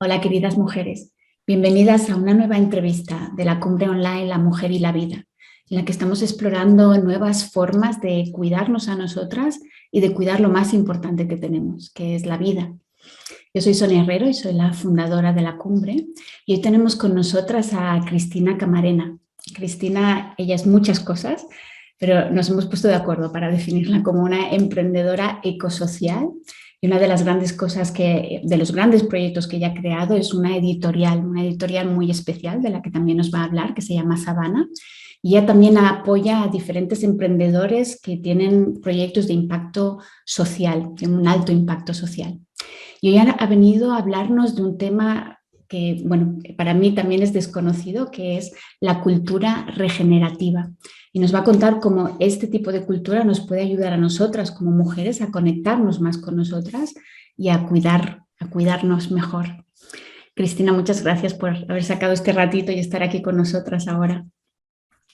Hola, queridas mujeres. Bienvenidas a una nueva entrevista de la Cumbre Online La Mujer y la Vida, en la que estamos explorando nuevas formas de cuidarnos a nosotras y de cuidar lo más importante que tenemos, que es la vida. Yo soy Sonia Herrero y soy la fundadora de la Cumbre y hoy tenemos con nosotras a Cristina Camarena. Cristina, ella es muchas cosas, pero nos hemos puesto de acuerdo para definirla como una emprendedora ecosocial. Y una de las grandes cosas de los grandes proyectos que ella ha creado es una editorial muy especial de la que también nos va a hablar, que se llama Sabana. Y ella también apoya a diferentes emprendedores que tienen proyectos de impacto social, de un alto impacto social. Y hoy ha venido a hablarnos de un tema que, bueno, para mí también es desconocido, que es la cultura regenerativa. Y nos va a contar cómo este tipo de cultura nos puede ayudar a nosotras como mujeres a conectarnos más con nosotras y a cuidarnos mejor. Cristina, muchas gracias por haber sacado este ratito y estar aquí con nosotras ahora.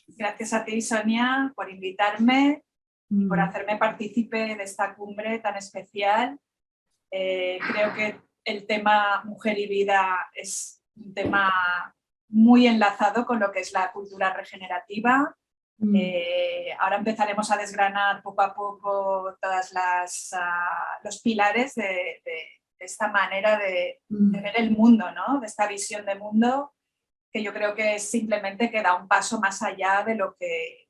Gracias a ti, Sonia, por invitarme y por hacerme partícipe de esta cumbre tan especial. Creo que el tema mujer y vida es un tema muy enlazado con lo que es la cultura regenerativa. Ahora empezaremos a desgranar poco a poco todos los pilares de esta manera de ver el mundo, ¿no? De esta visión de mundo, que yo creo que simplemente que da un paso más allá de lo que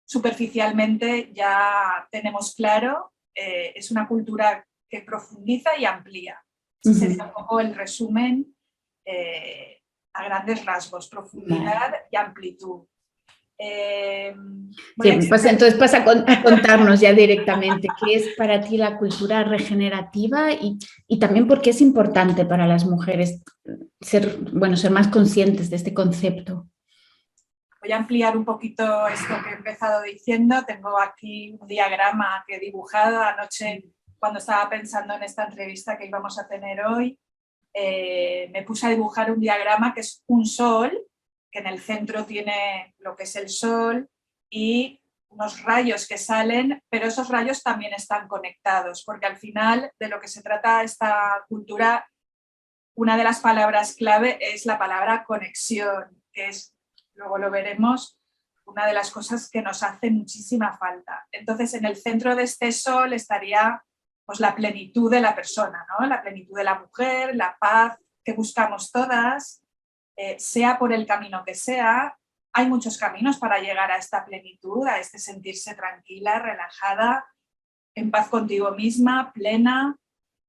superficialmente ya tenemos claro. Es una cultura que profundiza y amplía. Ese sería un poco el resumen a grandes rasgos, profundidad y amplitud. Sí, entonces pasa a contarnos ya directamente qué es para ti la cultura regenerativa y también por qué es importante para las mujeres ser más conscientes de este concepto. Voy a ampliar un poquito esto que he empezado diciendo. Tengo aquí un diagrama que he dibujado anoche cuando estaba pensando en esta entrevista que íbamos a tener hoy. Me puse a dibujar un diagrama que es un sol, que en el centro tiene lo que es el sol y unos rayos que salen, pero esos rayos también están conectados, porque al final de lo que se trata esta cultura, una de las palabras clave es la palabra conexión, que es, luego lo veremos, una de las cosas que nos hace muchísima falta. Entonces, en el centro de este sol estaría pues, la plenitud de la persona, ¿no? La plenitud de la mujer, la paz que buscamos todas, sea por el camino que sea. Hay muchos caminos para llegar a esta plenitud, a este sentirse tranquila, relajada, en paz contigo misma, plena.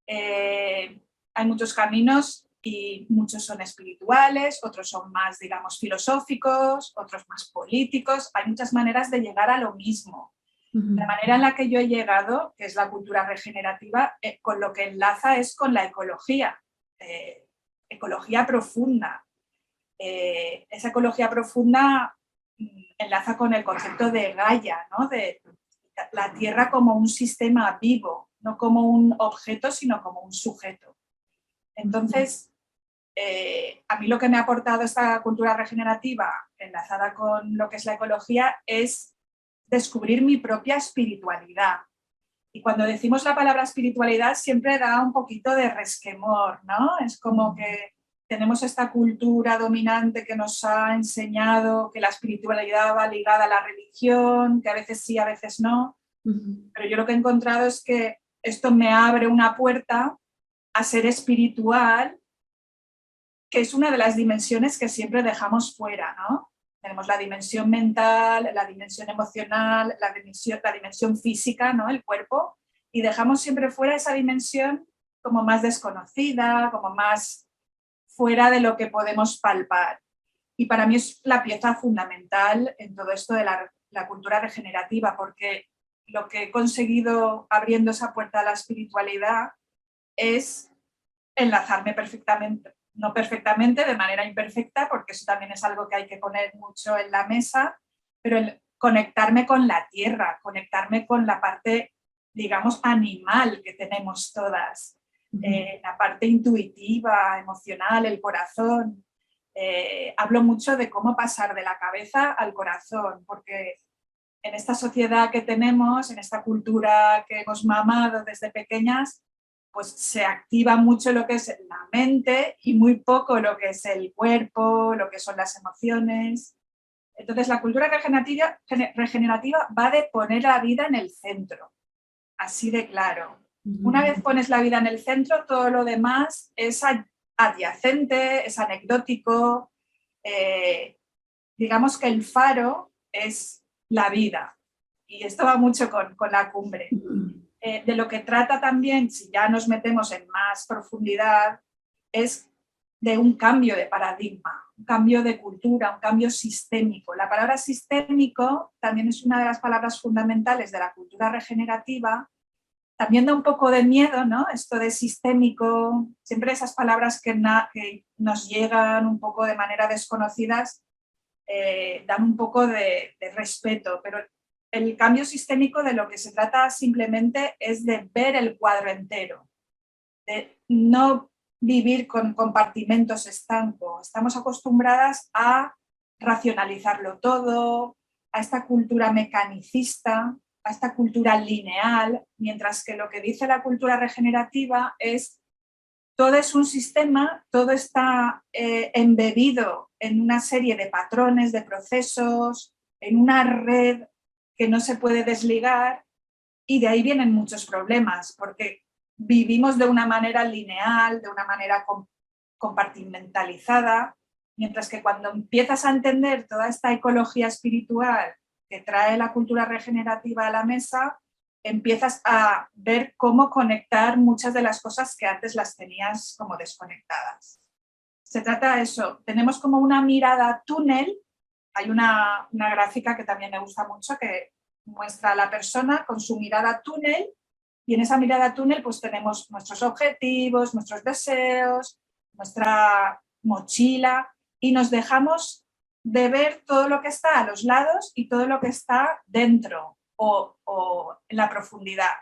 Hay muchos caminos y muchos son espirituales, otros son más, digamos, filosóficos, otros más políticos. Hay muchas maneras de llegar a lo mismo. La manera en la que yo he llegado, que es la cultura regenerativa, con lo que enlaza es con la ecología, ecología profunda. Esa ecología profunda enlaza con el concepto de Gaia, ¿no? De la Tierra como un sistema vivo, no como un objeto, sino como un sujeto. Entonces, a mí lo que me ha aportado esta cultura regenerativa, enlazada con lo que es la ecología, es descubrir mi propia espiritualidad. Y cuando decimos la palabra espiritualidad siempre da un poquito de resquemor, ¿no? Es como que tenemos esta cultura dominante que nos ha enseñado que la espiritualidad va ligada a la religión, que a veces sí, a veces no. Pero yo lo que he encontrado es que esto me abre una puerta a ser espiritual, que es una de las dimensiones que siempre dejamos fuera, ¿no? Tenemos la dimensión mental, la dimensión emocional, la dimensión física, ¿no? El cuerpo, y dejamos siempre fuera esa dimensión como más desconocida, como más fuera de lo que podemos palpar. Y para mí es la pieza fundamental en todo esto de la cultura regenerativa, porque lo que he conseguido abriendo esa puerta a la espiritualidad es enlazarme perfectamente, no perfectamente, de manera imperfecta, porque eso también es algo que hay que poner mucho en la mesa, pero el conectarme con la tierra, conectarme con la parte, digamos, animal que tenemos todas, la parte intuitiva, emocional, el corazón. Hablo mucho de cómo pasar de la cabeza al corazón, porque en esta sociedad que tenemos, en esta cultura que hemos mamado desde pequeñas, pues se activa mucho lo que es la mente y muy poco lo que es el cuerpo, lo que son las emociones. Entonces la cultura regenerativa va de poner la vida en el centro, así de claro. Una vez pones la vida en el centro, todo lo demás es adyacente, es anecdótico. Digamos que el faro es la vida, y esto va mucho con la cumbre. De lo que trata también, si ya nos metemos en más profundidad, es de un cambio de paradigma, un cambio de cultura, un cambio sistémico. La palabra sistémico también es una de las palabras fundamentales de la cultura regenerativa. También da un poco de miedo, ¿no? Esto de sistémico, siempre esas palabras que nos llegan un poco de manera desconocidas, dan un poco de respeto, pero el cambio sistémico de lo que se trata simplemente es de ver el cuadro entero, de no vivir con compartimentos estancos. Estamos acostumbradas a racionalizarlo todo, a esta cultura mecanicista, a esta cultura lineal, mientras que lo que dice la cultura regenerativa es todo es un sistema, todo está embebido en una serie de patrones, de procesos, en una red que no se puede desligar, y de ahí vienen muchos problemas, porque vivimos de una manera lineal, de una manera compartimentalizada, mientras que cuando empiezas a entender toda esta ecología espiritual que trae la cultura regenerativa a la mesa, empiezas a ver cómo conectar muchas de las cosas que antes las tenías como desconectadas. Se trata de eso, tenemos como una mirada túnel. Hay una gráfica que también me gusta mucho que muestra a la persona con su mirada túnel, y en esa mirada túnel pues tenemos nuestros objetivos, nuestros deseos, nuestra mochila, y nos dejamos de ver todo lo que está a los lados y todo lo que está dentro o en la profundidad.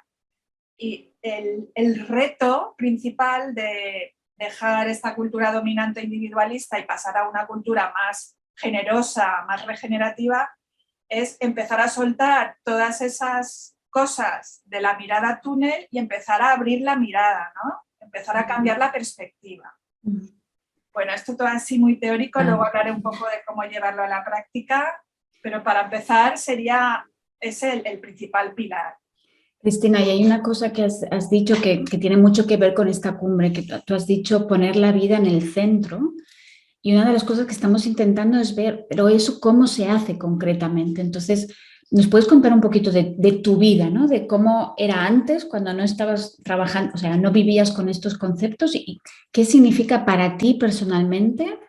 Y el reto principal de dejar esta cultura dominante individualista y pasar a una cultura más generosa, más regenerativa, es empezar a soltar todas esas cosas de la mirada túnel y empezar a abrir la mirada, ¿no? Empezar a cambiar la perspectiva. Bueno, esto todo así muy teórico, luego hablaré un poco de cómo llevarlo a la práctica, pero para empezar sería ese el principal pilar. Cristina, y hay una cosa que has dicho que tiene mucho que ver con esta cumbre, que tú has dicho poner la vida en el centro, y una de las cosas que estamos intentando es ver, pero eso cómo se hace concretamente. Entonces, ¿nos puedes contar un poquito de tu vida, ¿no? De cómo era antes, cuando no estabas trabajando, o sea, no vivías con estos conceptos, y qué significa para ti personalmente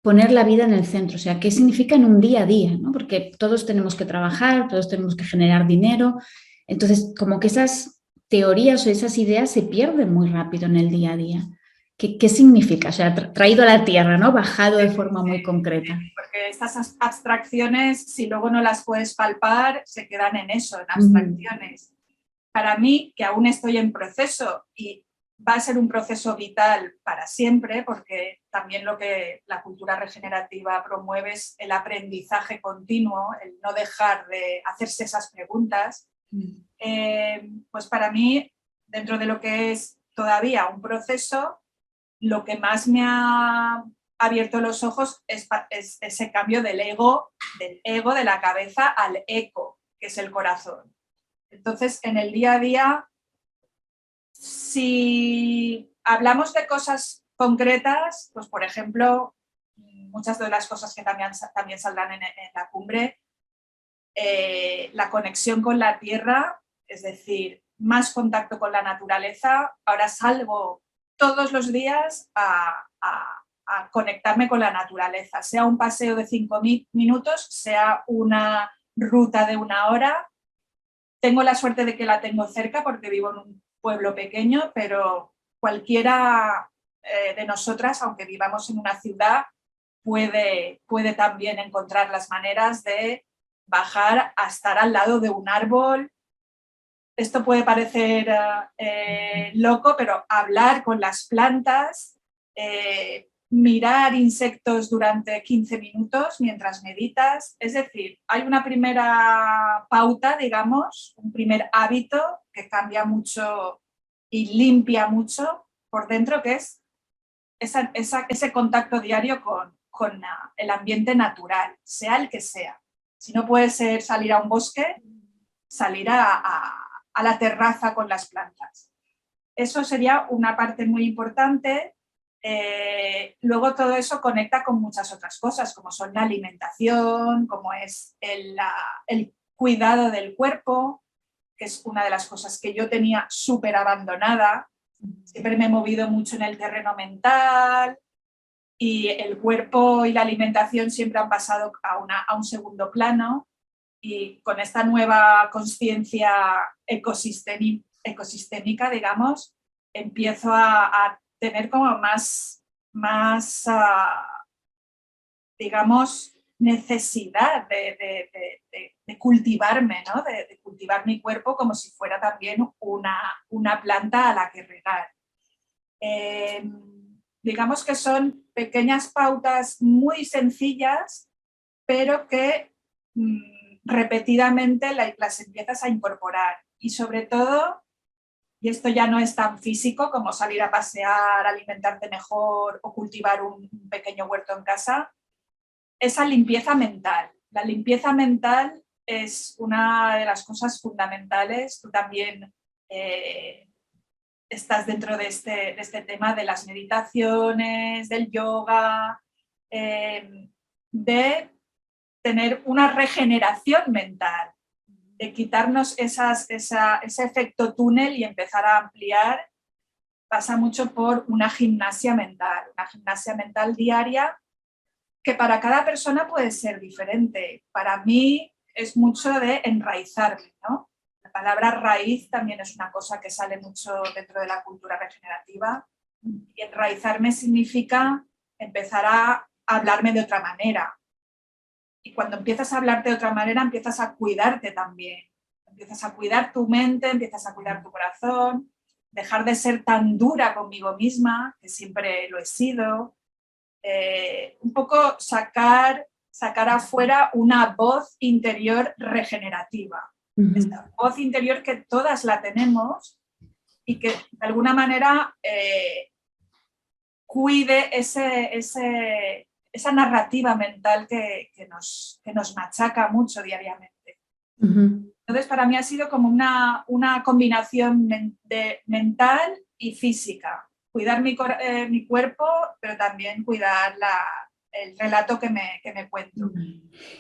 poner la vida en el centro? O sea, ¿qué significa en un día a día, ¿no? Porque todos tenemos que trabajar, todos tenemos que generar dinero. Entonces, como que esas teorías o esas ideas se pierden muy rápido en el día a día. ¿Qué significa? O sea, traído a la tierra, ¿no? Bajado de forma muy concreta. Porque estas abstracciones, si luego no las puedes palpar, se quedan en eso, en abstracciones. Para mí, que aún estoy en proceso, y va a ser un proceso vital para siempre, porque también lo que la cultura regenerativa promueve es el aprendizaje continuo, el no dejar de hacerse esas preguntas. Pues para mí, dentro de lo que es todavía un proceso, lo que más me ha abierto los ojos es ese cambio del ego de la cabeza al eco, que es el corazón. Entonces, en el día a día, si hablamos de cosas concretas, pues por ejemplo, muchas de las cosas que también saldrán en la cumbre, la conexión con la tierra, es decir, más contacto con la naturaleza. Ahora salgo todos los días a conectarme con la naturaleza, sea un paseo de 5 minutos, sea una ruta de 1 hora. Tengo la suerte de que la tengo cerca porque vivo en un pueblo pequeño, pero cualquiera de nosotras, aunque vivamos en una ciudad, puede también encontrar las maneras de bajar a estar al lado de un árbol. Esto puede parecer loco, pero hablar con las plantas, mirar insectos durante 15 minutos mientras meditas. Es decir, hay una primera pauta, digamos, un primer hábito que cambia mucho y limpia mucho por dentro, que es ese contacto diario con el ambiente natural, sea el que sea. Si no puede ser salir a un bosque, salir a la terraza con las plantas. Eso sería una parte muy importante. Luego todo eso conecta con muchas otras cosas, como son la alimentación, como es el cuidado del cuerpo, que es una de las cosas que yo tenía súper abandonada. Siempre me he movido mucho en el terreno mental y el cuerpo y la alimentación siempre han pasado a un segundo plano, y con esta nueva consciencia ecosistémica, digamos, empiezo a tener como más digamos, necesidad de cultivarme, ¿no? De cultivar mi cuerpo como si fuera también una planta a la que regar. Digamos que son pequeñas pautas muy sencillas, pero que repetidamente las empiezas a incorporar. Y sobre todo, y esto ya no es tan físico como salir a pasear, alimentarte mejor o cultivar un pequeño huerto en casa, esa limpieza mental. La limpieza mental es una de las cosas fundamentales. Tú también estás dentro de este tema de las meditaciones, del yoga, de tener una regeneración mental, de quitarnos ese efecto túnel y empezar a ampliar. Pasa mucho por una gimnasia mental diaria, que para cada persona puede ser diferente. Para mí es mucho de enraizarme, ¿no? La palabra raíz también es una cosa que sale mucho dentro de la cultura regenerativa, y enraizarme significa empezar a hablarme de otra manera. Y cuando empiezas a hablarte de otra manera, empiezas a cuidarte también. Empiezas a cuidar tu mente, empiezas a cuidar tu corazón, dejar de ser tan dura conmigo misma, que siempre lo he sido. Un poco sacar afuera una voz interior regenerativa. Esta voz interior que todas la tenemos y que de alguna manera cuide esa narrativa mental que nos machaca mucho diariamente. Entonces, para mí ha sido como una combinación mental y física. Cuidar mi cuerpo, pero también cuidar el relato que me cuento.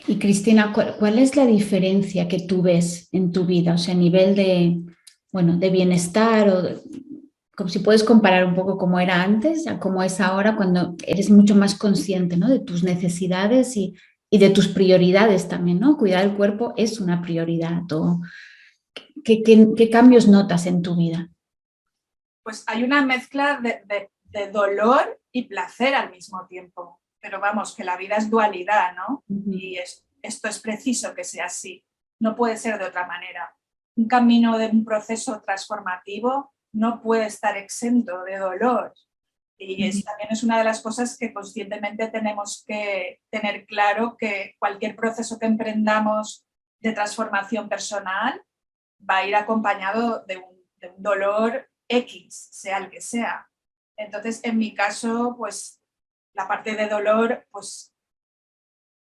Y Cristina, ¿cuál es la diferencia que tú ves en tu vida? O sea, a nivel de bienestar, como si puedes comparar un poco cómo era antes a cómo es ahora, cuando eres mucho más consciente, ¿no? De tus necesidades y de tus prioridades también, ¿no? Cuidar el cuerpo es una prioridad. ¿Qué cambios notas en tu vida? Pues hay una mezcla de dolor y placer al mismo tiempo. Pero vamos, que la vida es dualidad, ¿no? Y esto es preciso que sea así. No puede ser de otra manera. Un camino de un proceso transformativo no puede estar exento de dolor. Y también es una de las cosas que conscientemente tenemos que tener claro, que cualquier proceso que emprendamos de transformación personal va a ir acompañado de un dolor X, sea el que sea. Entonces, en mi caso, pues la parte de dolor, pues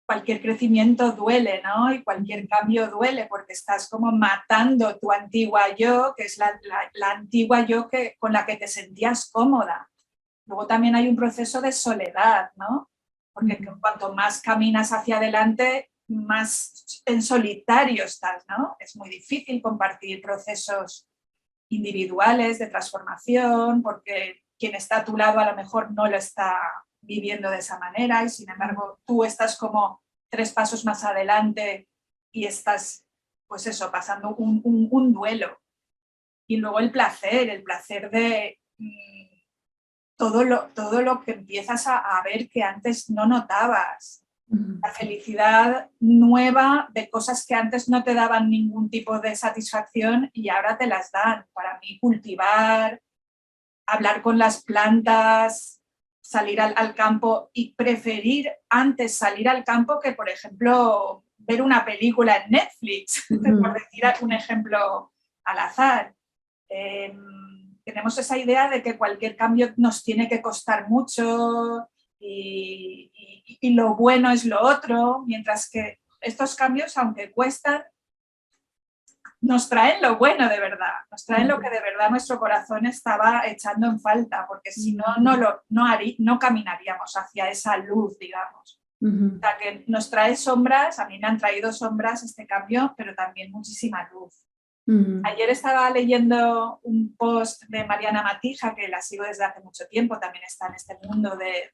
cualquier crecimiento duele, ¿no? Y cualquier cambio duele, porque estás como matando tu antigua yo, que es la antigua yo con la que te sentías cómoda. Luego también hay un proceso de soledad, ¿no? Porque cuanto más caminas hacia adelante, más en solitario estás, ¿no? Es muy difícil compartir procesos individuales de transformación, porque quien está a tu lado a lo mejor no lo está viviendo de esa manera, y sin embargo tú estás como 3 pasos más adelante y estás, pues eso, pasando un duelo. Y luego el placer de todo lo que empiezas a ver que antes no notabas. La felicidad nueva de cosas que antes no te daban ningún tipo de satisfacción y ahora te las dan. Para mí, cultivar, hablar con las plantas, salir al campo, y preferir antes salir al campo que, por ejemplo, ver una película en Netflix, por decir un ejemplo al azar. tenemos esa idea de que cualquier cambio nos tiene que costar mucho y lo bueno es lo otro, mientras que estos cambios, aunque cuestan, nos traen lo bueno de verdad, nos traen lo que de verdad nuestro corazón estaba echando en falta, porque si no, no caminaríamos hacia esa luz, digamos. O sea, que nos trae sombras, a mí me han traído sombras este cambio, pero también muchísima luz. Ayer estaba leyendo un post de Mariana Matija, que la sigo desde hace mucho tiempo, también está en este mundo de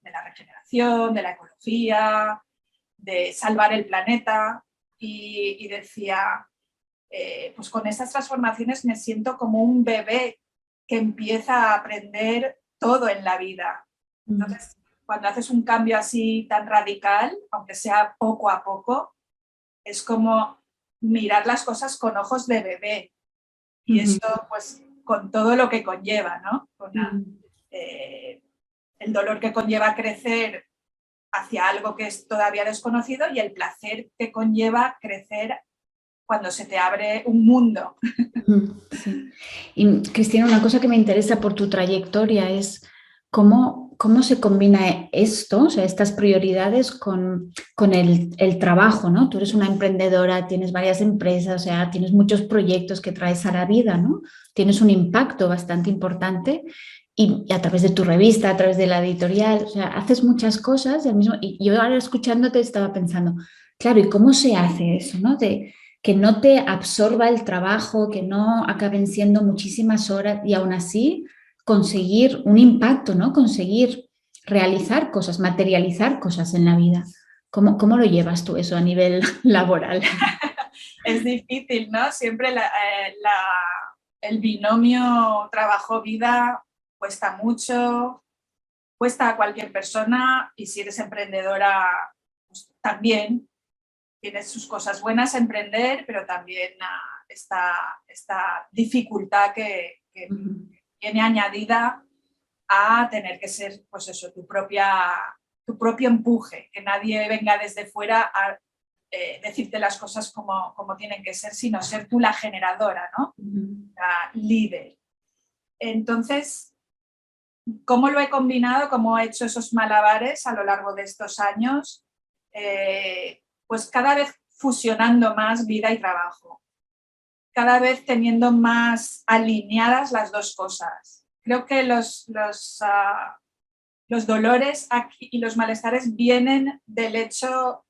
la regeneración, de la ecología, de salvar el planeta, y decía, pues con estas transformaciones me siento como un bebé que empieza a aprender todo en la vida. Entonces, cuando haces un cambio así tan radical, aunque sea poco a poco, es como mirar las cosas con ojos de bebé. Y eso, pues, con todo lo que conlleva, ¿no? El dolor que conlleva crecer hacia algo que es todavía desconocido y el placer que conlleva crecer cuando se te abre un mundo. Sí. Y Cristina, una cosa que me interesa por tu trayectoria es cómo se combina esto, o sea, estas prioridades con el trabajo, ¿no? Tú eres una emprendedora, tienes varias empresas, o sea, tienes muchos proyectos que traes a la vida, ¿no? Tienes un impacto bastante importante y a través de tu revista, a través de la editorial, o sea, haces muchas cosas y yo ahora escuchándote estaba pensando, claro, ¿y cómo se hace eso, ¿no? Que no te absorba el trabajo, que no acaben siendo muchísimas horas y aún así conseguir un impacto, ¿no? Conseguir realizar cosas, materializar cosas en la vida. ¿Cómo lo llevas tú eso a nivel laboral? Es difícil, ¿no? Siempre el binomio trabajo-vida cuesta mucho, cuesta a cualquier persona y si eres emprendedora, pues, también. Tiene sus cosas buenas emprender, pero también esta dificultad que viene añadida a tener que ser, pues eso, tu propio empuje, que nadie venga desde fuera a decirte las cosas como tienen que ser, sino ser tú la generadora, ¿no? La líder. Entonces, ¿cómo lo he combinado? ¿Cómo he hecho esos malabares a lo largo de estos años? Pues cada vez fusionando más vida y trabajo, cada vez teniendo más alineadas las dos cosas. Creo que los dolores aquí y los malestares vienen del hecho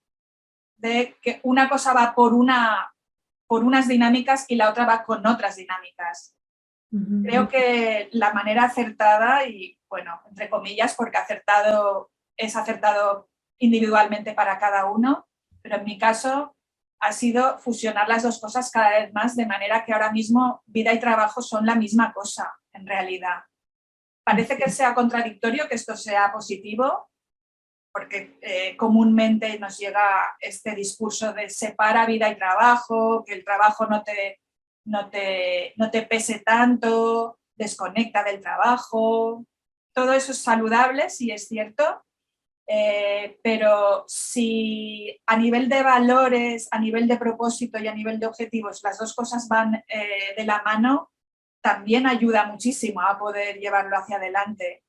de que una cosa va por unas dinámicas y la otra va con otras dinámicas. Creo que la manera acertada, y bueno, entre comillas, porque es acertado individualmente para cada uno, pero en mi caso ha sido fusionar las dos cosas cada vez más, de manera que ahora mismo vida y trabajo son la misma cosa, en realidad. Parece que sea contradictorio que esto sea positivo, porque comúnmente nos llega este discurso de separa vida y trabajo, que el trabajo no te pese tanto, desconecta del trabajo. Todo eso es saludable, sí es cierto, pero si a nivel de valores, a nivel de propósito y a nivel de objetivos las dos cosas van de la mano, también ayuda muchísimo a poder llevarlo hacia adelante.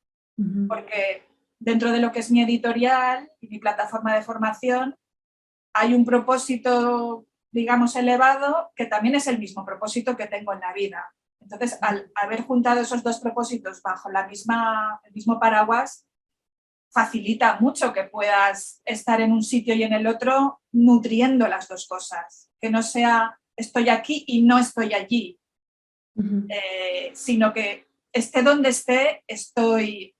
Porque dentro de lo que es mi editorial y mi plataforma de formación hay un propósito, digamos, elevado, que también es el mismo propósito que tengo en la vida. Entonces, al haber juntado esos dos propósitos bajo el mismo paraguas, facilita mucho que puedas estar en un sitio y en el otro nutriendo las dos cosas. Que no sea estoy aquí y no estoy allí, sino que esté donde esté, estoy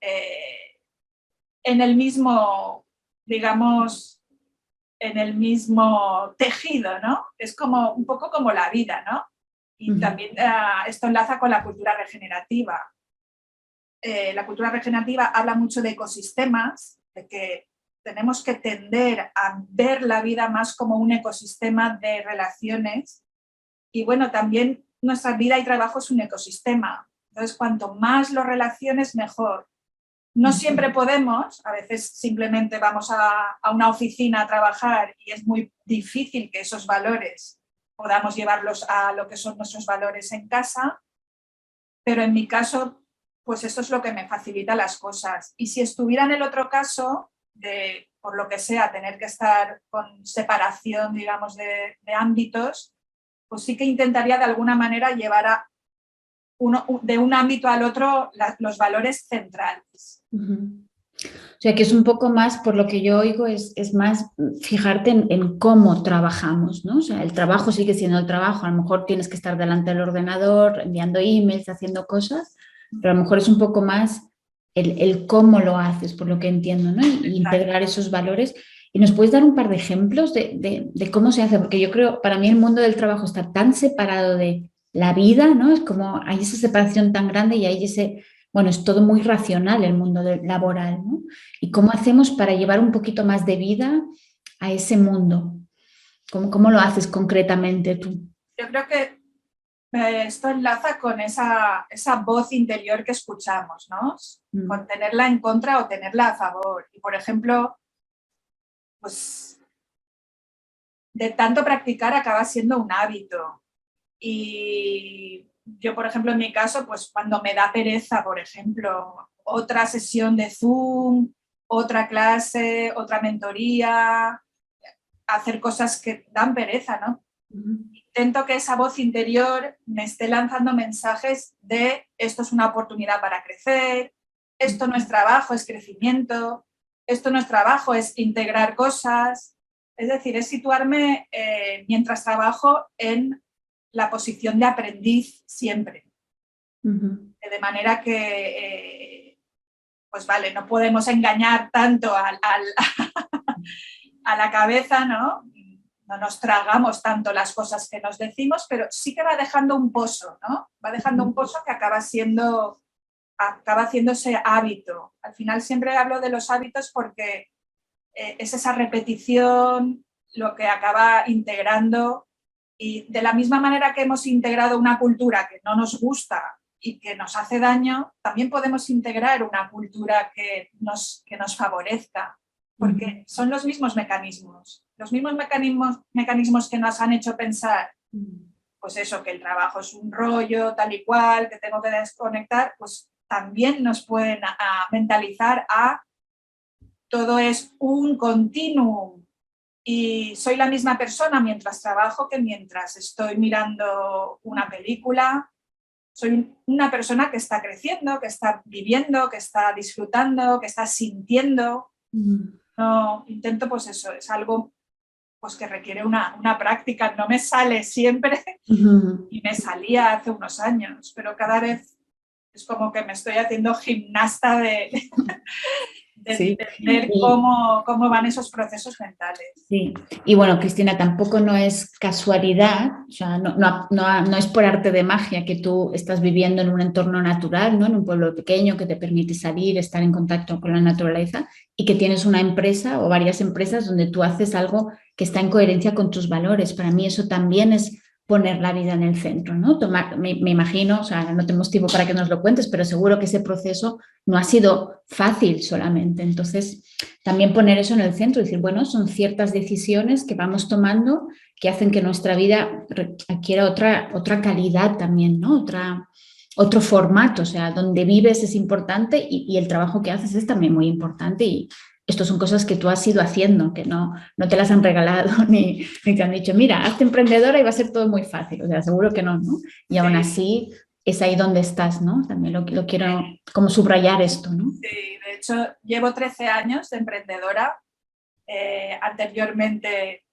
en el mismo, digamos, en el mismo tejido, ¿no? Es como un poco como la vida, ¿no? Y también esto enlaza con la cultura regenerativa. La cultura regenerativa habla mucho de ecosistemas, de que tenemos que tender a ver la vida más como un ecosistema de relaciones y bueno, también nuestra vida y trabajo es un ecosistema. Entonces, cuanto más lo relaciones, mejor. No siempre podemos, a veces simplemente vamos a una oficina a trabajar y es muy difícil que esos valores podamos llevarlos a lo que son nuestros valores en casa, pero en mi caso, pues esto es lo que me facilita las cosas. Y si estuviera en el otro caso, de, por lo que sea, tener que estar con separación, digamos, de ámbitos, pues sí que intentaría de alguna manera llevar de un ámbito al otro los valores centrales. O sea, que es un poco más, por lo que yo oigo, es más fijarte en cómo trabajamos, ¿no? O sea, el trabajo sigue siendo el trabajo, a lo mejor tienes que estar delante del ordenador, enviando emails, haciendo cosas, pero a lo mejor es un poco más el cómo lo haces, por lo que entiendo, ¿no? Y integrar esos valores. ¿Y nos puedes dar un par de ejemplos de cómo se hace? Porque yo creo, para mí el mundo del trabajo está tan separado de la vida, ¿no? Es como hay esa separación tan grande y hay ese, bueno, es todo muy racional el mundo laboral, ¿no? ¿Y cómo hacemos para llevar un poquito más de vida a ese mundo? ¿Cómo lo haces concretamente tú? Yo creo que esto enlaza con esa voz interior que escuchamos, ¿no? Con tenerla en contra o tenerla a favor. Y, por ejemplo, pues de tanto practicar acaba siendo un hábito. Y yo, por ejemplo, en mi caso, pues cuando me da pereza, por ejemplo, otra sesión de Zoom, otra clase, otra mentoría, hacer cosas que dan pereza, ¿no? Intento que esa voz interior me esté lanzando mensajes de esto es una oportunidad para crecer, esto no es trabajo, es crecimiento, esto no es trabajo, es integrar cosas. Es decir, es situarme mientras trabajo en la posición de aprendiz siempre. De manera que, pues vale, no podemos engañar tanto a la cabeza, ¿no? No nos tragamos tanto las cosas que nos decimos, pero sí que va dejando un pozo, ¿no? Va dejando un pozo que acaba haciéndose hábito. Al final siempre hablo de los hábitos porque es esa repetición lo que acaba integrando, y de la misma manera que hemos integrado una cultura que no nos gusta y que nos hace daño, también podemos integrar una cultura que nos favorezca, porque son los mismos mecanismos que nos han hecho pensar, pues eso, que el trabajo es un rollo, tal y cual, que tengo que desconectar, pues también nos pueden mentalizar a todo es un continuum y soy la misma persona mientras trabajo que mientras estoy mirando una película. Soy una persona que está creciendo, que está viviendo, que está disfrutando, que está sintiendo. No, intento, pues eso, es algo pues que requiere una práctica. No me sale siempre y me salía hace unos años, pero cada vez es como que me estoy haciendo gimnasta de entender cómo van esos procesos mentales. Sí, y bueno, Cristina, tampoco no es casualidad, o sea, no es por arte de magia que tú estás viviendo en un entorno natural, ¿no? En un pueblo pequeño que te permite salir, estar en contacto con la naturaleza y que tienes una empresa o varias empresas donde tú haces algo que está en coherencia con tus valores. Para mí eso también es poner la vida en el centro, ¿no? Me imagino, o sea, no tenemos tiempo para que nos lo cuentes, pero seguro que ese proceso no ha sido fácil solamente. Entonces, también poner eso en el centro y decir, bueno, son ciertas decisiones que vamos tomando que hacen que nuestra vida adquiera otra calidad también, ¿no? Otro formato, o sea, donde vives es importante y el trabajo que haces es también muy importante y esto son cosas que tú has ido haciendo, que no te las han regalado ni te han dicho, mira, hazte emprendedora y va a ser todo muy fácil, o sea, seguro que no, ¿no? Y aún así es ahí donde estás, ¿no? También lo quiero como subrayar esto, ¿no? Sí, de hecho llevo 13 años de emprendedora. Anteriormente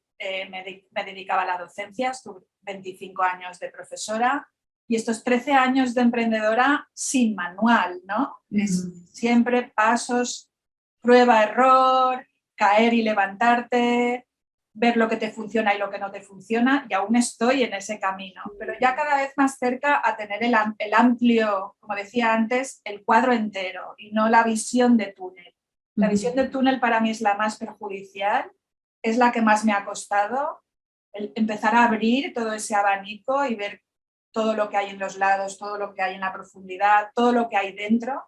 me dedicaba a la docencia, estuve 25 años de profesora y estos 13 años de emprendedora sin manual, ¿no? Es siempre pasos, prueba, error, caer y levantarte, ver lo que te funciona y lo que no te funciona, y aún estoy en ese camino, pero ya cada vez más cerca a tener el amplio, como decía antes, el cuadro entero y no la visión de túnel. La visión del túnel para mí es la más perjudicial, es la que más me ha costado, empezar a abrir todo ese abanico y ver todo lo que hay en los lados, todo lo que hay en la profundidad, todo lo que hay dentro.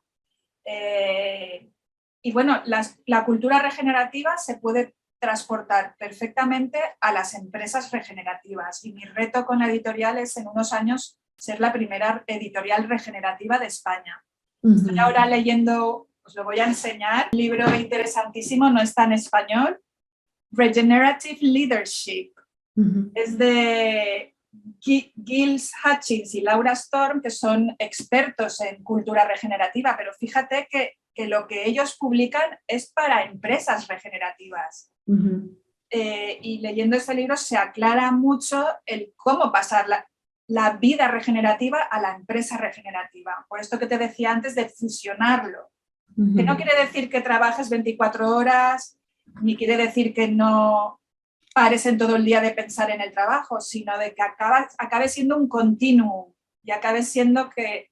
Y bueno, la cultura regenerativa se puede transportar perfectamente a las empresas regenerativas y mi reto con la editorial es en unos años ser la primera editorial regenerativa de España. Estoy ahora leyendo, os lo voy a enseñar, un libro interesantísimo, no está en español, Regenerative Leadership. Es de Giles Hutchins y Laura Storm, que son expertos en cultura regenerativa, pero fíjate que lo que ellos publican es para empresas regenerativas. Y leyendo este libro se aclara mucho el cómo pasar la vida regenerativa a la empresa regenerativa. Por esto que te decía antes de fusionarlo. Que no quiere decir que trabajes 24 horas, ni quiere decir que no pares en todo el día de pensar en el trabajo, sino de que acabe siendo un continuum y acabe siendo que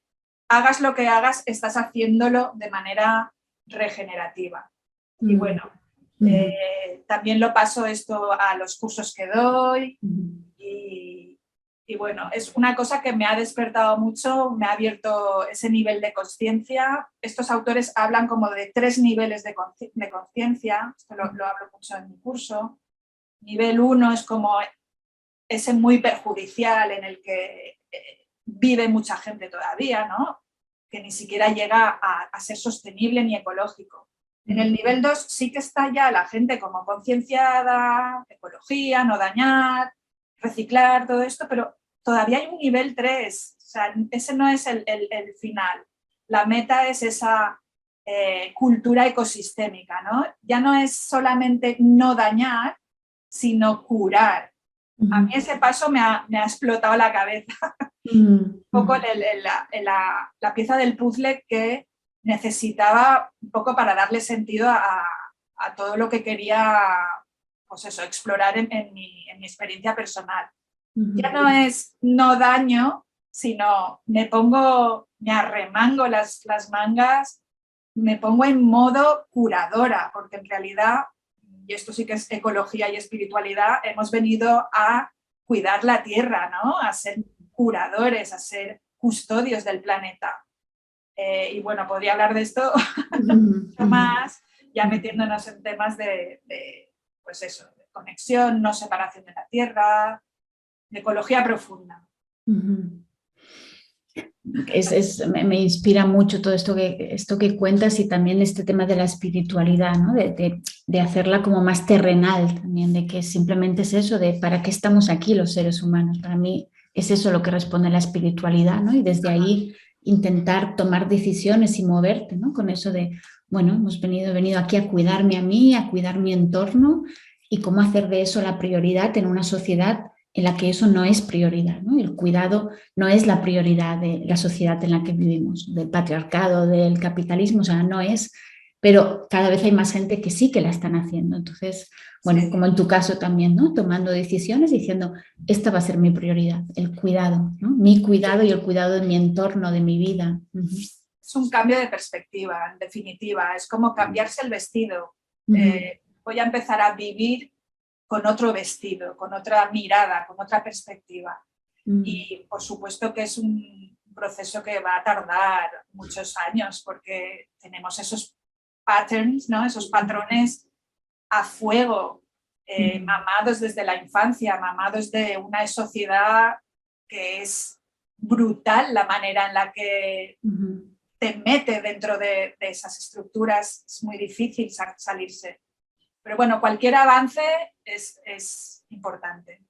hagas lo que hagas, estás haciéndolo de manera regenerativa. Y bueno, también lo paso esto a los cursos que doy y bueno, es una cosa que me ha despertado mucho, me ha abierto ese nivel de conciencia. Estos autores hablan como de 3 niveles de conciencia, esto lo hablo mucho en mi curso. Nivel 1 es como ese muy perjudicial en el que vive mucha gente todavía, ¿no? Que ni siquiera llega a ser sostenible ni ecológico. En el nivel 2 sí que está ya la gente como concienciada, ecología, no dañar, reciclar, todo esto, pero todavía hay un nivel 3, o sea, ese no es el final. La meta es esa cultura ecosistémica, ¿no? Ya no es solamente no dañar, sino curar. A mí ese paso me ha explotado la cabeza. Un poco la pieza del puzzle que necesitaba un poco para darle sentido a todo lo que quería, pues eso, explorar en mi experiencia personal. Ya no es no daño, sino me arremango las mangas, me pongo en modo curadora, porque en realidad, y esto sí que es ecología y espiritualidad, hemos venido a cuidar la tierra, ¿no? A ser curadores, a ser custodios del planeta. Y bueno, podría hablar de esto mucho más, ya metiéndonos en temas pues eso, de conexión, no separación de la tierra, de ecología profunda. Me inspira mucho todo esto que cuentas y también este tema de la espiritualidad, ¿no? De hacerla como más terrenal también, de que simplemente es eso, de para qué estamos aquí los seres humanos. Para mí es eso lo que responde la espiritualidad, ¿no? Y desde ahí intentar tomar decisiones y moverte, ¿no? Con eso de, bueno, hemos venido aquí a cuidarme a mí, a cuidar mi entorno y cómo hacer de eso la prioridad en una sociedad en la que eso no es prioridad, ¿no? El cuidado no es la prioridad de la sociedad en la que vivimos, del patriarcado, del capitalismo, o sea, no es, pero cada vez hay más gente que sí que la están haciendo. Entonces, bueno, sí, como en tu caso también, ¿no? Tomando decisiones diciendo, esta va a ser mi prioridad, el cuidado, ¿no? Mi cuidado y el cuidado de mi entorno, de mi vida. Es un cambio de perspectiva, en definitiva, es como cambiarse el vestido. Voy a empezar a vivir con otro vestido, con otra mirada, con otra perspectiva. Y por supuesto que es un proceso que va a tardar muchos años porque tenemos esos patterns, ¿no? Esos patrones a fuego, mamados desde la infancia, mamados de una sociedad que es brutal la manera en la que te mete dentro de esas estructuras, es muy difícil salirse. Pero bueno, cualquier avance es importante.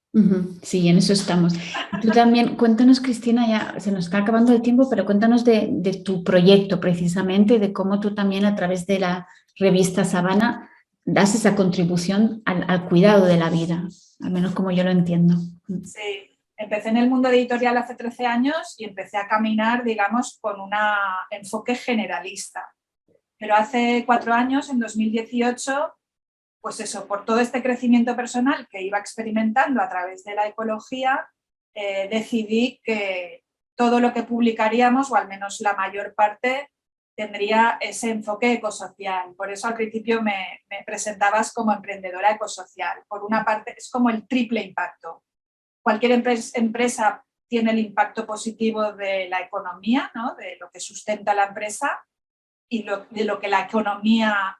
Sí, en eso estamos. Tú también, cuéntanos, Cristina, ya se nos está acabando el tiempo, pero cuéntanos de tu proyecto precisamente, de cómo tú también a través de la revista Sabana das esa contribución al cuidado de la vida, al menos como yo lo entiendo. Sí, empecé en el mundo editorial hace 13 años y empecé a caminar, digamos, con un enfoque generalista. Pero hace 4 años, en 2018, pues eso, por todo este crecimiento personal que iba experimentando a través de la ecología, decidí que todo lo que publicaríamos, o al menos la mayor parte, tendría ese enfoque ecosocial. Por eso al principio me presentabas como emprendedora ecosocial. Por una parte es como el triple impacto. Cualquier empresa tiene el impacto positivo de la economía, ¿no? De lo que sustenta la empresa y de lo que la economía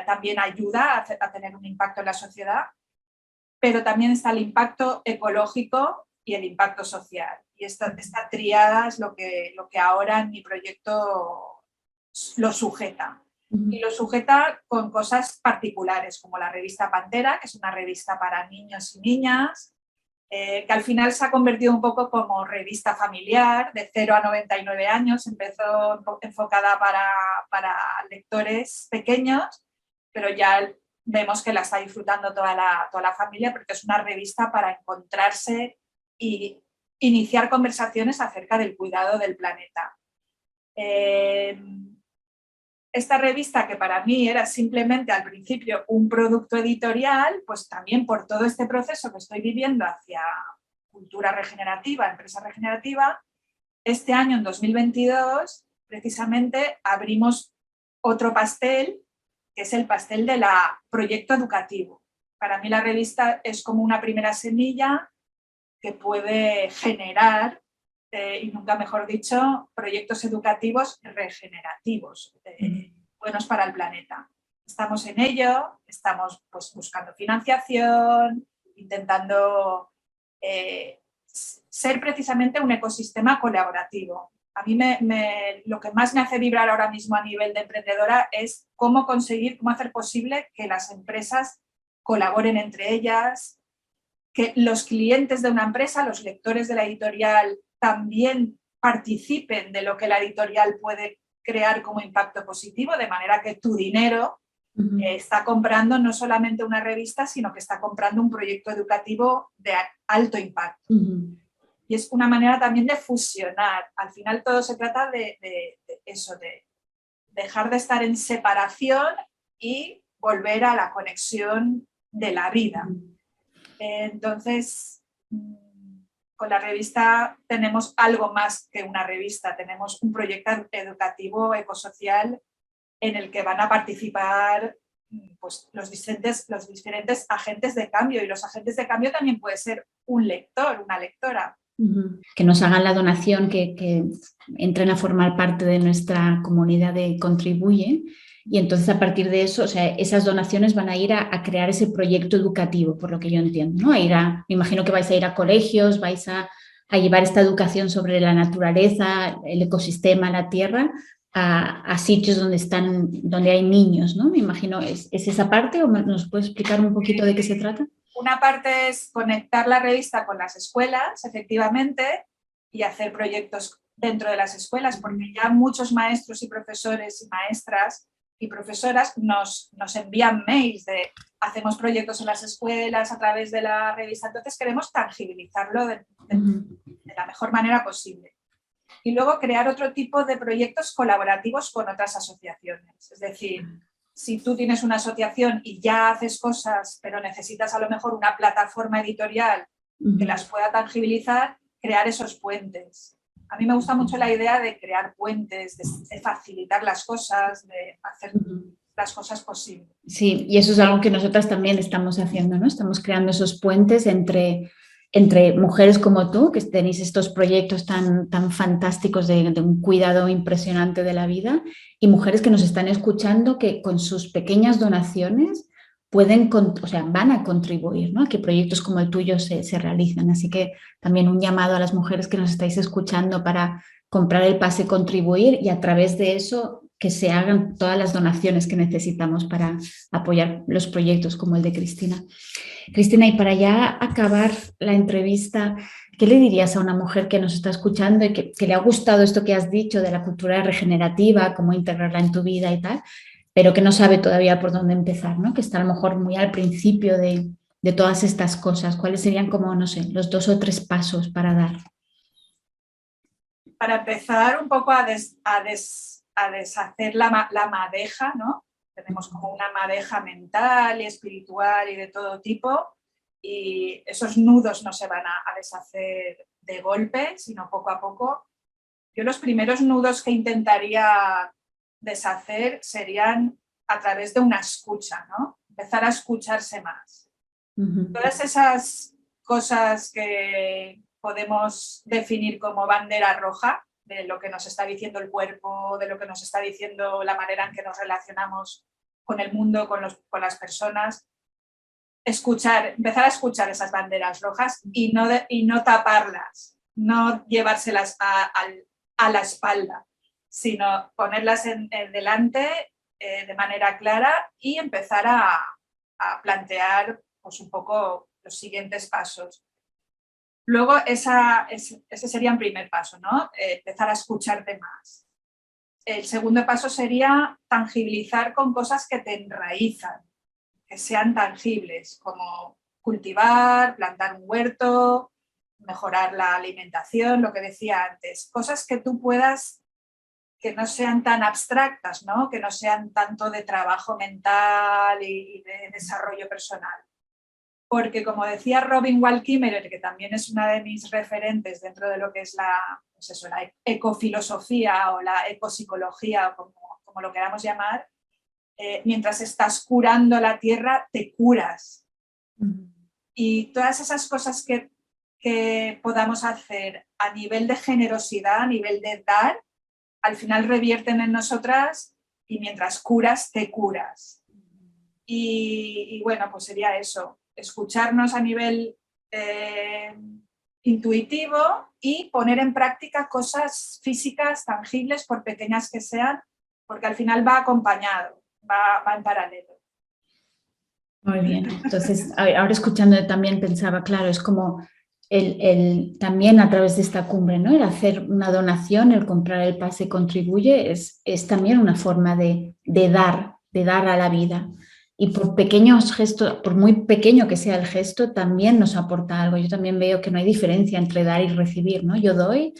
también ayuda a tener un impacto en la sociedad, pero también está el impacto ecológico y el impacto social. Y esta tríada es lo que ahora en mi proyecto lo sujeta. Y lo sujeta con cosas particulares, como la revista Pantera, que es una revista para niños y niñas, que al final se ha convertido un poco como revista familiar, de 0 a 99 años, empezó enfocada para lectores pequeños, pero ya vemos que la está disfrutando toda la familia, porque es una revista para encontrarse y iniciar conversaciones acerca del cuidado del planeta. Esta revista, que para mí era simplemente al principio un producto editorial, pues también por todo este proceso que estoy viviendo hacia cultura regenerativa, empresa regenerativa, este año, en 2022, precisamente abrimos otro pastel, que es el pastel del proyecto educativo. Para mí la revista es como una primera semilla que puede generar, y nunca mejor dicho, proyectos educativos regenerativos, buenos para el planeta. Estamos en ello, estamos pues, buscando financiación, intentando ser precisamente un ecosistema colaborativo. A mí lo que más me hace vibrar ahora mismo a nivel de emprendedora es cómo hacer posible que las empresas colaboren entre ellas, que los clientes de una empresa, los lectores de la editorial, también participen de lo que la editorial puede crear como impacto positivo, de manera que tu dinero está comprando no solamente una revista, sino que está comprando un proyecto educativo de alto impacto. Y es una manera también de fusionar. Al final todo se trata de eso, de dejar de estar en separación y volver a la conexión de la vida. Entonces, con la revista tenemos algo más que una revista, tenemos un proyecto educativo ecosocial en el que van a participar pues, los diferentes agentes de cambio, y los agentes de cambio también puede ser un lector, una lectora. Que nos hagan la donación, que entren a formar parte de nuestra comunidad de Contribuye, y entonces a partir de eso, o sea, esas donaciones van a ir a crear ese proyecto educativo, por lo que yo entiendo, ¿no? Me imagino que vais a ir a colegios, vais a llevar esta educación sobre la naturaleza, el ecosistema, la tierra, a sitios donde hay niños, ¿no? Me imagino, ¿es esa parte o nos puedes explicar un poquito de qué se trata? Una parte es conectar la revista con las escuelas, efectivamente, y hacer proyectos dentro de las escuelas, porque ya muchos maestros y profesores y maestras y profesoras nos envían mails de hacemos proyectos en las escuelas a través de la revista, entonces queremos tangibilizarlo de la mejor manera posible. Y luego crear otro tipo de proyectos colaborativos con otras asociaciones, es decir, si tú tienes una asociación y ya haces cosas, pero necesitas a lo mejor una plataforma editorial que las pueda tangibilizar, crear esos puentes. A mí me gusta mucho la idea de crear puentes, de facilitar las cosas, de hacer las cosas posibles. Sí, y eso es algo que nosotras también estamos haciendo, ¿no? Estamos creando esos puentes entre mujeres como tú, que tenéis estos proyectos tan fantásticos de un cuidado impresionante de la vida, y mujeres que nos están escuchando que con sus pequeñas donaciones van a contribuir, ¿no? A que proyectos como el tuyo se realicen. Así que también un llamado a las mujeres que nos estáis escuchando para comprar el pase Contribuir, y a través de eso que se hagan todas las donaciones que necesitamos para apoyar los proyectos como el de Cristina. Cristina, y para ya acabar la entrevista, ¿qué le dirías a una mujer que nos está escuchando y que le ha gustado esto que has dicho de la cultura regenerativa, cómo integrarla en tu vida y tal, pero que no sabe todavía por dónde empezar, ¿no? Que está a lo mejor muy al principio de todas estas cosas? ¿Cuáles serían como, no sé, los 2 o 3 pasos para dar? Para empezar un poco a deshacer la madeja, ¿no? Tenemos como una madeja mental y espiritual y de todo tipo, y esos nudos no se van a deshacer de golpe, sino poco a poco. Yo los primeros nudos que intentaría deshacer serían a través de una escucha, ¿no? Empezar a escucharse más. Todas esas cosas que podemos definir como bandera roja, de lo que nos está diciendo el cuerpo, de lo que nos está diciendo la manera en que nos relacionamos con el mundo, con las personas, empezar a escuchar esas banderas rojas y no taparlas, no llevárselas a la espalda, sino ponerlas en delante de manera clara y empezar a plantear pues, un poco los siguientes pasos. Luego, ese sería un primer paso, ¿no? Empezar a escucharte más. El segundo paso sería tangibilizar con cosas que te enraizan, que sean tangibles, como cultivar, plantar un huerto, mejorar la alimentación, lo que decía antes. Cosas que tú puedas, que no sean tan abstractas, ¿no? Que no sean tanto de trabajo mental y de desarrollo personal. Porque como decía Robin Wall Kimmerer, que también es una de mis referentes dentro de lo que es la ecofilosofía o la ecopsicología, como lo queramos llamar, mientras estás curando la tierra, te curas. Y todas esas cosas que podamos hacer a nivel de generosidad, a nivel de dar, al final revierten en nosotras y mientras curas, te curas. Y bueno, pues sería eso. Escucharnos a nivel intuitivo y poner en práctica cosas físicas, tangibles, por pequeñas que sean, porque al final va acompañado, va en paralelo. Muy bien, entonces ahora escuchando también pensaba, claro, es como también a través de esta cumbre, ¿no? El hacer una donación, el comprar el pase contribuye, es también una forma de dar a la vida. Y por pequeños gestos, por muy pequeño que sea el gesto, también nos aporta algo. Yo también veo que no hay diferencia entre dar y recibir, ¿no? Yo doy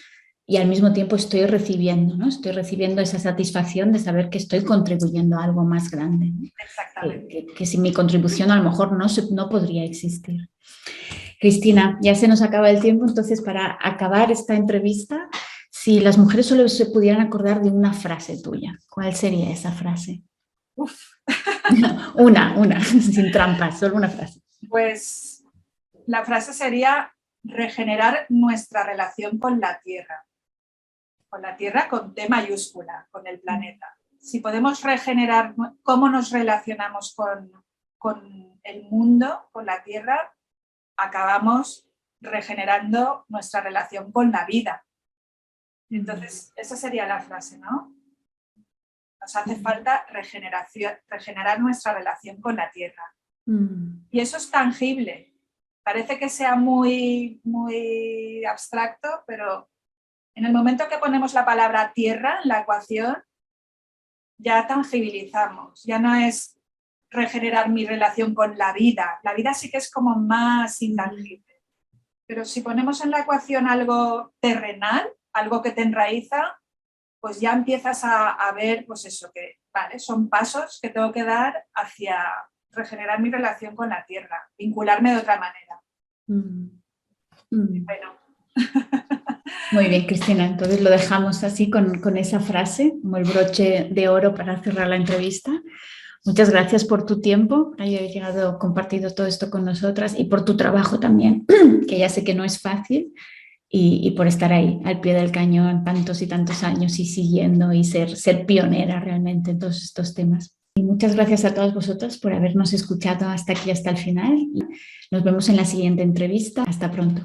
y al mismo tiempo estoy recibiendo, ¿no? Estoy recibiendo esa satisfacción de saber que estoy contribuyendo a algo más grande, ¿no? Exactamente. Que sin mi contribución a lo mejor no podría existir. Cristina, ya se nos acaba el tiempo, entonces para acabar esta entrevista, si las mujeres solo se pudieran acordar de una frase tuya, ¿cuál sería esa frase? Uf. Una, sin trampas, solo una frase. Pues la frase sería regenerar nuestra relación con la Tierra con T mayúscula, con el planeta. Si podemos regenerar cómo nos relacionamos con el mundo, con la Tierra, acabamos regenerando nuestra relación con la vida. Entonces, esa sería la frase, ¿no? Nos hace falta regenerar nuestra relación con la Tierra. Y eso es tangible. Parece que sea muy, muy abstracto, pero en el momento que ponemos la palabra tierra en la ecuación, ya tangibilizamos. Ya no es regenerar mi relación con la vida. La vida sí que es como más intangible. Pero si ponemos en la ecuación algo terrenal, algo que te enraiza, pues ya empiezas a ver, pues eso, que vale, son pasos que tengo que dar hacia regenerar mi relación con la tierra, vincularme de otra manera. Bueno. Muy bien, Cristina, entonces lo dejamos así con esa frase, como el broche de oro para cerrar la entrevista. Muchas gracias por tu tiempo, por haber compartido todo esto con nosotras y por tu trabajo también, que ya sé que no es fácil. Y por estar ahí, al pie del cañón, tantos y tantos años y siguiendo y ser pionera realmente en todos estos temas. Y muchas gracias a todas vosotras por habernos escuchado hasta aquí, hasta el final. Y nos vemos en la siguiente entrevista. Hasta pronto.